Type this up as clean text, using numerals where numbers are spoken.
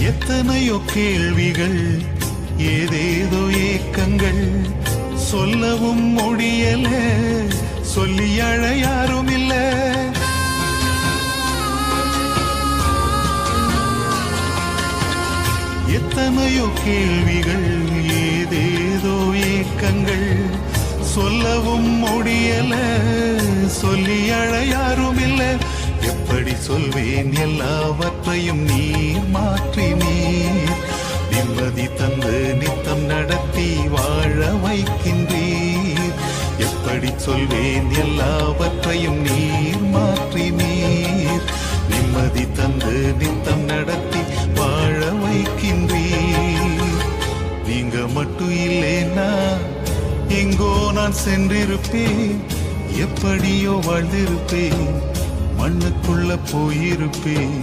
எத்தனையோ கேள்விகள், ஏதேதோ ஏக்கங்கள், சொல்லவும் முடியல, சொல்லி அழ யாரும் இல்ல. எத்தனையோ கேள்விகள், ஏதேதோ ஏக்கங்கள், சொல்லவும் முடியல, சொல்லி அழ யாரும் இல்ல. எப்படி சொல்வேன் எல்லாவற்றையும் நீர் மாற்றினீர், நிம்மதி தந்து நித்தம் நடத்தி வாழ வைக்கின்றீர். எப்படி சொல்வேன் எல்லாவற்றையும் நீர் மாற்றினீர், நிம்மதி தந்து நித்தம் நடத்தி வாழ வைக்கின்றீர். நீங்க மட்டும் இல்லைன்னா எங்கோ நான் சென்றிருப்பேன், எப்படியோ வாழ்ந்திருப்பேன், மண்ணுக்குள்ள போயிருப்பேன்.